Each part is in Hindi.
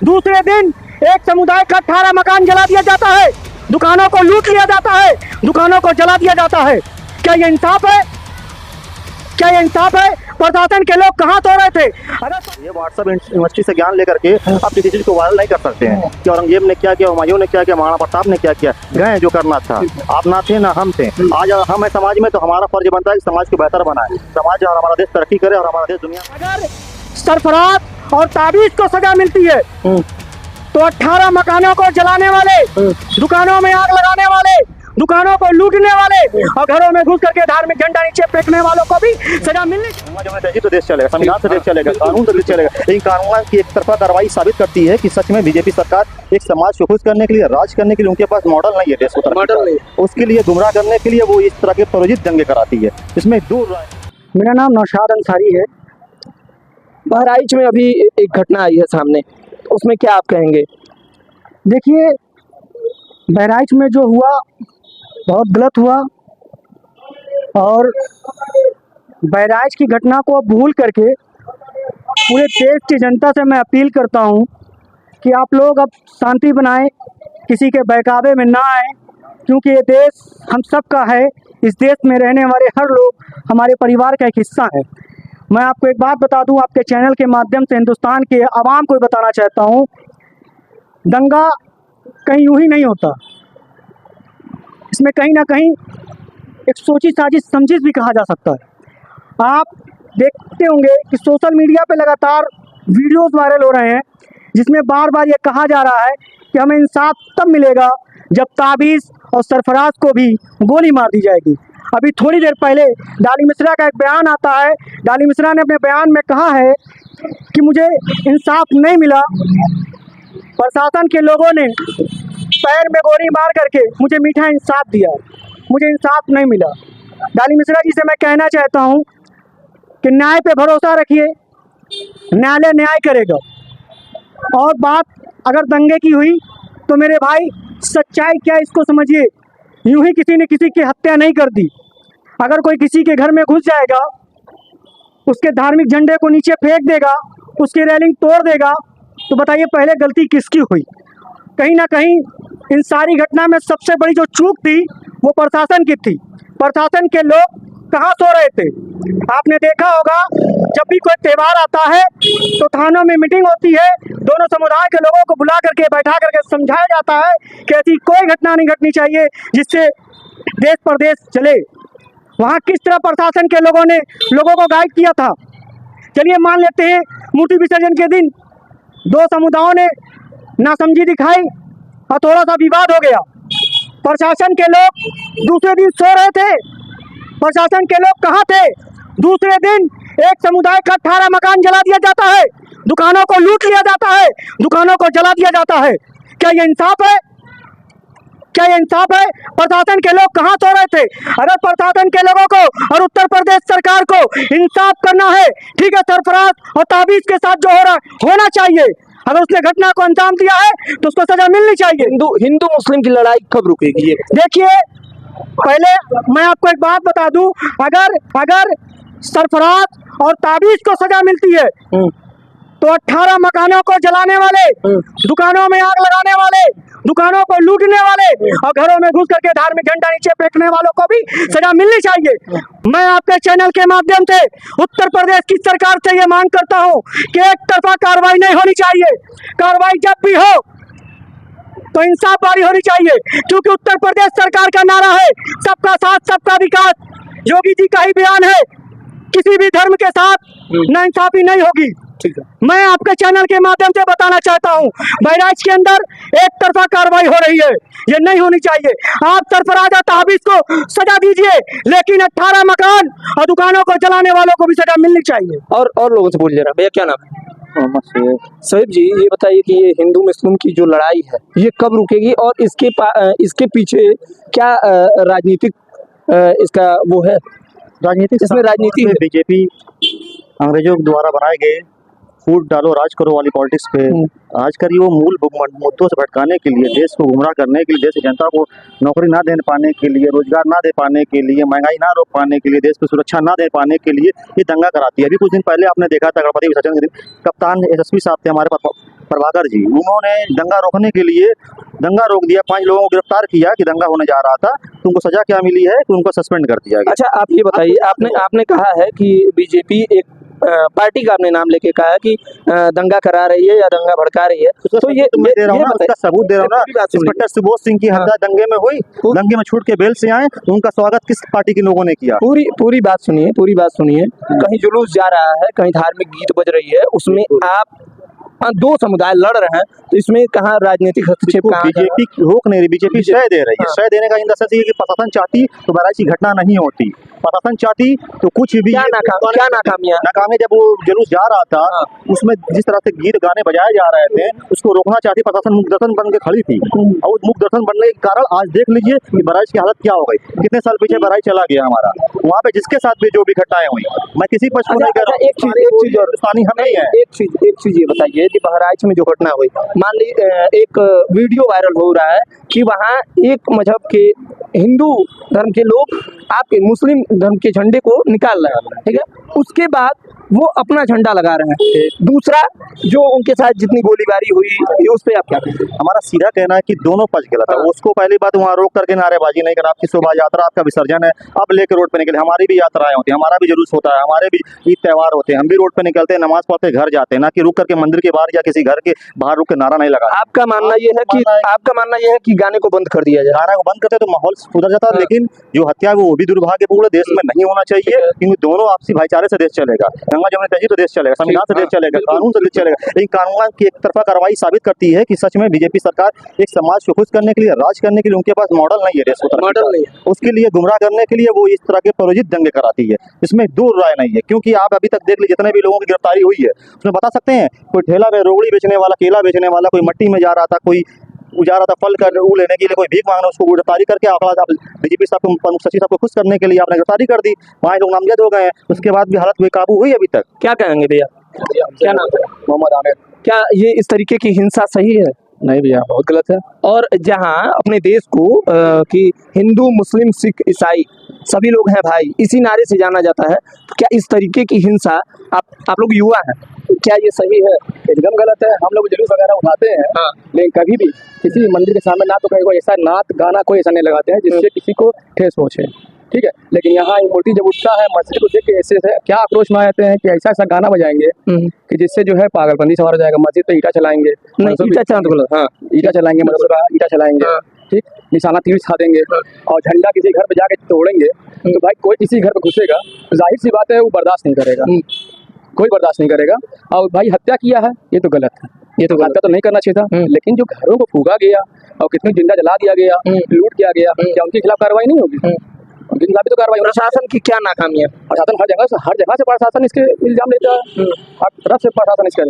दूसरे दिन एक समुदाय का 18 मकान जला दिया जाता है, दुकानों को लूट लिया जाता है, दुकानों को जला दिया जाता है। क्या ये इंसाफ है? क्या ये इंसाफ है? प्रशासन के लोग कहाँ सो रहे थे? ये व्हाट्सएप यूनिवर्सिटी से ज्ञान लेकर के आप किसी चीज को वायरल नहीं कर सकते हैं कि औरंगजेब ने क्या किया, हुमायूं ने क्या किया, महाराणा प्रताप ने क्या किया। गए जो करना था, आप ना थे ना हम थे। आज हम है समाज में, तो हमारा फर्ज बनता है कि समाज को बेहतर बनाए, समाज और हमारा देश तरक्की करे और हमारा देश दुनिया। अगर सरफराज और ताबीज को सजा मिलती है तो 18 मकानों को जलाने वाले, दुकानों में आग लगाने वाले, दुकानों को लूटने वाले और घरों में घुस करके धार्मिक झंडा नीचे फेंकने वालों को भी सजा मिलनी चाहिए। तो देश चलेगा, संविधान से देश चलेगा, कानून से देश चलेगा। लेकिन कानून की एक तरफा कार्रवाई साबित करती है कि सच में बीजेपी सरकार एक समाज को खुश करने के लिए, राज करने के लिए उनके पास मॉडल नहीं है। देश को मॉडल नहीं, उसके लिए गुमराह करने के लिए वो इस तरह के प्रोजित दंगे कराती है। इसमें दूर रहे। मेरा नाम नौशाद अंसारी है। बहराइच में अभी एक घटना आई है सामने, उसमें क्या आप कहेंगे? देखिए, बहराइच में जो हुआ बहुत गलत हुआ और बहराइच की घटना को भूल करके पूरे देश की जनता से मैं अपील करता हूं कि आप लोग अब शांति बनाएं, किसी के बहकावे में ना आए, क्योंकि ये देश हम सब का है। इस देश में रहने वाले हर लोग हमारे परिवार का एक हिस्सा है। मैं आपको एक बात बता दूं, आपके चैनल के माध्यम से हिंदुस्तान के आवाम को बताना चाहता हूं, दंगा कहीं यूं ही नहीं होता। इसमें कहीं ना कहीं एक सोची साजिश समझी भी कहा जा सकता है। आप देखते होंगे कि सोशल मीडिया पे लगातार वीडियोस वायरल हो रहे हैं जिसमें बार बार ये कहा जा रहा है कि हमें इंसाफ तब मिलेगा जब ताबीज़ और सरफराज को भी गोली मार दी जाएगी। अभी थोड़ी देर पहले डाली मिश्रा का एक बयान आता है। डाली मिश्रा ने अपने बयान में कहा है कि मुझे इंसाफ नहीं मिला, प्रशासन के लोगों ने पैर में गोली मार करके मुझे मीठा इंसाफ दिया, मुझे इंसाफ नहीं मिला। डाली मिश्रा जी से मैं कहना चाहता हूं कि न्याय पे भरोसा रखिए, न्यायालय न्याय करेगा। और बात अगर दंगे की हुई तो मेरे भाई सच्चाई क्या इसको समझिए, यूं ही किसी ने किसी की हत्या नहीं कर दी। अगर कोई किसी के घर में घुस जाएगा, उसके धार्मिक झंडे को नीचे फेंक देगा, उसकी रेलिंग तोड़ देगा, तो बताइए पहले गलती किसकी हुई? कहीं ना कहीं इन सारी घटना में सबसे बड़ी जो चूक थी वो प्रशासन की थी। प्रशासन के लोग कहाँ सो रहे थे? आपने देखा होगा जब भी कोई त्यौहार आता है तो थानों में मीटिंग होती है, दोनों समुदाय के लोगों को बुला करके बैठा करके समझाया जाता है कि ऐसी कोई घटना नहीं घटनी चाहिए जिससे देश प्रदेश चले। वहाँ किस तरह प्रशासन के लोगों ने लोगों को गाइड किया था। चलिए मान लेते हैं मूर्ति विसर्जन के दिन दो समुदायों ने नासमझी दिखाई और थोड़ा सा विवाद हो गया। प्रशासन के लोग दूसरे दिन सो रहे थे, प्रशासन के लोग कहाँ थे? दूसरे दिन एक समुदाय का 18 मकान जला दिया जाता है, दुकानों को लूट लिया जाता है, दुकानों को जला दिया जाता है। क्या ये इंसाफ है? क्या ये इंसाफ है? प्रशासन के लोग कहाँ सो रहे थे? अगर प्रशासन के लोगों को और उत्तर प्रदेश सरकार को इंसाफ करना है, ठीक है, सरफराज और ताबीज के साथ जो हो रहा होना चाहिए। अगर उसने घटना को अंजाम दिया है तो उसको सजा मिलनी चाहिए। हिंदू मुस्लिम की लड़ाई कब रुकेगी? ये देखिए, पहले मैं आपको एक बात बता दूं, अगर सरफराज और ताबीज को सजा मिलती है तो 18 मकानों को जलाने वाले, दुकानों में आग लगाने वाले, दुकानों को लूटने वाले और घरों में घुस करके धार्मिक झंडा नीचे फेंकने वालों को भी सजा मिलनी चाहिए। मैं आपके चैनल के माध्यम से उत्तर प्रदेश की सरकार से ये मांग करता हूं कि एक तरफा कार्रवाई नहीं होनी चाहिए। कार्रवाई जब भी हो तो इंसाफवादी होनी चाहिए, क्योंकि उत्तर प्रदेश सरकार का नारा है सबका साथ सबका विकास। योगी जी का ही बयान है, किसी भी धर्म के साथ नाइंसाफी नहीं होगी। मैं आपके चैनल के माध्यम से बताना चाहता हूं, बहराइच के अंदर एक तरफा कार्रवाई हो रही है, ये नहीं होनी चाहिए। आप सरफराज और ताबीज को सजा दीजिए, लेकिन 18 मकान और दुकानों को जलाने वालों को भी सजा मिलनी चाहिए। और लोगों से पूछ ले रहा भैया, क्या नाम है? सहीब जी, ये बताइए कि ये हिंदू मुस्लिम की जो लड़ाई है ये कब रुकेगी और इसके पीछे क्या राजनीतिक इसका वो है? राजनीतिक, इसमें राजनीति है। बीजेपी अंग्रेजों द्वारा बनाए गए फूट डालो राज करो वाली पॉलिटिक्स पे आज कर वो मूल मुद्दों से भटकाने के लिए, देश को गुमराह करने के लिए, देश की जनता को नौकरी ना दे पाने के लिए, रोजगार ना दे पाने के लिए, महंगाई ना रोक पाने के लिए, देश को सुरक्षा ना दे पाने के लिए ये दंगा कराती है। अभी कुछ दिन पहले आपने देखा था गणपति विसर्जन के दिन कप्तान एसएसपी साहब थे हमारे प्रभाकर जी, उन्होंने दंगा रोकने के लिए दंगा रोक दिया, 5 लोगों को गिरफ्तार किया कि दंगा होने जा रहा था, तो उनको सजा क्या मिली है कि उनको सस्पेंड कर दिया गया। अच्छा, आप ये बताइए, आपने कहा है कि बीजेपी एक पार्टी का आपने नाम लेके कहा है कि दंगा करा रही है या दंगा भड़का रही है, तो ये दे रहा हूँ ना, उसका सबूत दे रहा हूँ ना। इंस्पेक्टर सुबोध सिंह की हत्या दंगे में हुई, दंगे में छूट के बेल से आए, तो उनका स्वागत किस पार्टी के लोगों ने किया? पूरी बात सुनिए। कहीं जुलूस जा रहा है, कहीं धार्मिक गीत बज रही है, उसमें आप दो समुदाय लड़ रहे हैं, तो इसमें कहाँ राजनीतिक हस्तक्षेप? बीजेपी रोक नहीं रही, बीजेपी शय दे रही है। शय देने का इन द सेंस ये कि प्रशासन चाहती तो बहराइच की घटना नहीं होती, प्रशासन चाहती तो कुछ भी। क्या नाकामी? जब वो जुलूस जा रहा था, उसमें जिस तरह से गीत गाने बजाए जा रहे थे, उसको रोकना चाहती प्रशासन, मुख दर्शन बन के खड़ी थी। और मुख दर्शन बनने के कारण आज देख लीजिए कि बहराइच की हालत क्या हो गई। कितने साल पीछे बहराइच चला गया हमारा, वहाँ पे जिसके साथ भी जो भी घटनाएं हुई, मैं किसी पक्ष को नहीं कह रहा हूँ, एक चीज और स्थानीय हम नहीं है। एक चीज ये बताइए कि बहराइच में जो घटना हुई, मान लीजिए एक वीडियो वायरल हो रहा है कि वहाँ एक मजहब के, हिंदू धर्म के लोग आपके मुस्लिम धर्म के झंडे को निकाल रहे हैं, ठीक है, उसके बाद वो अपना झंडा लगा रहे हैं। दूसरा, जो उनके साथ जितनी गोलीबारी हुई, उस पर आप क्या कहते हैं? हमारा सीधा कहना है कि दोनों पक्ष गलत है। उसको पहली बात वहाँ रोक करके नारेबाजी नहीं करा, आपकी शोभा यात्रा, आपका विसर्जन है, अब लेके रोड पे निकले। हमारी भी यात्राएं होती है, हमारा भी जुलूस होता है, हमारे भी ईद त्योहार होते हैं, हम भी रोड पे निकलते हैं, नमाज पढ़ते घर जाते हैं, ना कि रुक करके मंदिर के बाहर या किसी घर के बाहर रुक के नारा नहीं लगा। आपका मानना ये है कि गाने को बंद कर दिया जाए? गाना को बंद करते तो माहौल सुधर जाता, लेकिन जो हत्या वो भी दुर्भाग्यपूर्ण देश में नहीं होना चाहिए, क्योंकि दोनों आपसी भाईचारे से देश चलेगा। गंगा जमुना तहजीब तो देश चलेगा, संविधान से देश चलेगा, कानून से देश चलेगा। लेकिन कानून की एक तरफा कार्रवाई साबित करती है कि सच में बीजेपी सरकार एक समाज को खुश करने के लिए, राज करने के लिए उनके पास मॉडल नहीं है, देश को मॉडल नहीं है, उसके लिए गुमराह करने के लिए वो इस तरह के प्रायोजित दंगे कराती है। इसमें दूर राय नहीं है, क्योंकि आप अभी तक देख लीजिए जितने भी लोगों की गिरफ्तारी हुई है, उसमें बता सकते हैं कोई ठेला में रोगड़ी बेचने वाला, केला बेचने वाला, कोई मट्टी में जा रहा था, कोई जा रहा था फल कर लेने के लिए, कोई भीख मांगना, उसको गिरफ्तारी करके आंकड़ा डीजीपी साहब को, प्रमुख सचिव साहब को खुश करने के लिए आपने गिरफ्तारी कर दी। 5 लोग नामजद हो गए हैं, उसके बाद भी हालत बेकाबू हुई अभी तक। क्या कहेंगे भैया? क्या नाम है? मोहम्मद आमिर। क्या ये इस तरीके की हिंसा सही है? नहीं भैया, बहुत गलत है। और जहां अपने देश को कि हिंदू, मुस्लिम, सिख, ईसाई सभी लोग हैं भाई, इसी नारे से जाना जाता है, तो क्या इस तरीके की हिंसा, आप लोग युवा हैं, क्या ये सही है? एकदम गलत है। हम लोग जुलूस वगैरह उठाते हैं, लेकिन कभी भी किसी मंदिर के सामने ना तो कहीं को ऐसा नात गाना कोई ऐसा नहीं लगाते हैं जिससे किसी को ठेस पहुंचे, ठीक है। लेकिन यहाँ मूर्ति जब उठता है, मस्जिद को देख के ऐसे क्या आक्रोश में आते हैं कि ऐसा ऐसा गाना बजाएंगे कि जिससे जो है पागलपंदी सवार हो जाएगा। मस्जिद पे ईटा चलाएंगे, ईटा चलाएंगे, मतलब ईटा चलाएंगे, ठीक, निशाना तीर खा देंगे, और झंडा किसी घर पे जाके तोड़ेंगे, तो भाई कोई किसी घर पे घुसेगा, जाहिर सी बात है वो बर्दाश्त नहीं करेगा, कोई बर्दाश्त नहीं करेगा। और भाई हत्या किया है, ये तो गलत है, ये तो हत्या तो नहीं करना चाहिए था। लेकिन जो घरों को फूका गया और कितनी जिंदा जला दिया गया, लूट किया गया, क्या उनके खिलाफ कार्रवाई नहीं होगी? उनके खिलाफ भी तो कार्रवाई। प्रशासन की क्या नाकामी है? प्रशासन हर जगह से प्रशासन इसके इल्जाम लेता है, हर तरफ से प्रशासन इसके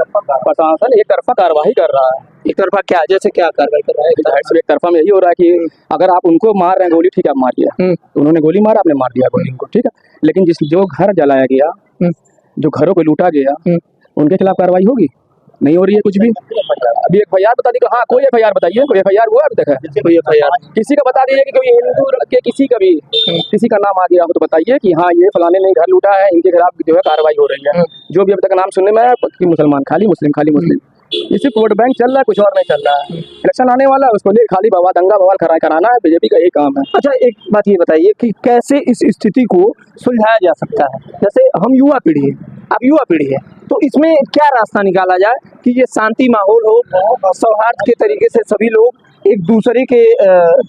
प्रशासन एक तरफा कार्रवाई कर रहा है। एक तरफा क्या? जैसे क्या कार्रवाई कर रहा है? एक तरफा में यही हो रहा है कि अगर आप उनको मार रहे हैं गोली, ठीक है, आप मार दिया, तो उन्होंने गोली मारा, आपने मार दिया गोली उनको, ठीक है। लेकिन जो घर जलाया गया, जो घरों को लूटा गया, उनके खिलाफ कार्रवाई होगी? नहीं हो रही है कुछ भी। अभी FIR बता दी, हाँ कोई FIR बताइए, कोई FIR हुआ अभी तक है? कोई FIR किसी का बता दीजिए कि कोई हिंदू के किसी का भी किसी का नाम आ गया हो तो बताइए कि हाँ ये फलाने ने घर लूटा है, इनके खिलाफ जो है कार्रवाई हो रही है। जो भी अभी तक नाम सुनने में आया कि मुसलमान खाली मुस्लिम, इसी वोट बैंक चल रहा है, कुछ और नहीं चल रहा है। इलेक्शन आने वाला है, उसको लिए खाली दंगा बवाल कराना है, बीजेपी का यही काम है। अच्छा, एक बात ये बताइए कि कैसे इस स्थिति को सुलझाया जा सकता है? जैसे हम युवा पीढ़ी है, आप युवा पीढ़ी है, तो इसमें क्या रास्ता निकाला जाए कि ये शांति माहौल हो, सौहार्द के तरीके से सभी लोग एक दूसरे के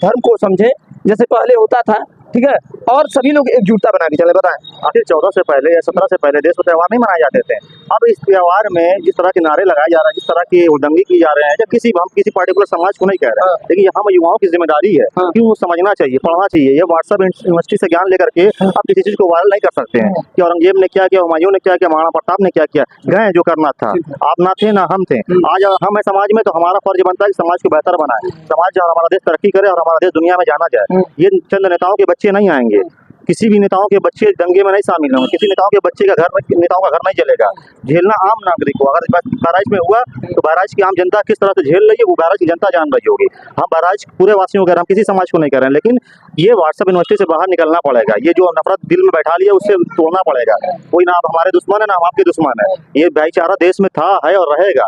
धर्म को समझें जैसे पहले होता था, ठीक है, और सभी लोग एकजुटता बना के चले? बताएं। आखिर 14 से पहले या 17 से पहले देश में त्यौहार नहीं मनाए जाते थे। अब इस त्यौहार में जिस तरह के नारे लगाए जा रहे हैं, जिस तरह की उल्लंघन की जा रहे हैं, जब हम किसी पार्टिकुलर समाज को नहीं कह रहे हैं, लेकिन यहाँ युवाओं की जिम्मेदारी है कि वो समझना चाहिए, पढ़ना चाहिए। ये व्हाट्सएप यूनिवर्सिटी से ज्ञान लेकर के आप किसी चीज को वायरल नहीं कर सकते हैं कि औरंगजेब ने क्या किया, हुमायूं ने क्या किया, महाराणा प्रताप ने क्या किया। गए जो करना था, आप ना थे ना हम थे, आज हम है समाज में, तो हमारा फर्ज बनता है कि समाज को बेहतर बनाए, समाज जो हमारा देश तरक्की करे और हमारा देश दुनिया में जाना जाए। ये चंद नेताओं के बच्चे नहीं आएंगे, किसी भी नेताओं के बच्चे दंगे में नहीं शामिल होंगे, किसी नेताओं के बच्चे का नेताओं का घर नहीं चलेगा। झेलना आम नागरिक को, अगर बहराइच में हुआ तो बहराइच की आम जनता किस तरह से झेल रही है वो बहराइच की जनता जान रही होगी। हम बहराइच पूरे वासियों का, हम किसी समाज को नहीं कर रहे हैं, लेकिन ये व्हाट्सएप यूनिवर्सिटी से बाहर निकलना पड़ेगा। ये जो नफरत दिल में बैठा लिया उससे तोड़ना पड़ेगा। कोई ना आप हमारे दुश्मन है ना हम आपके दुश्मन है, ये भाईचारा देश में था, है और रहेगा।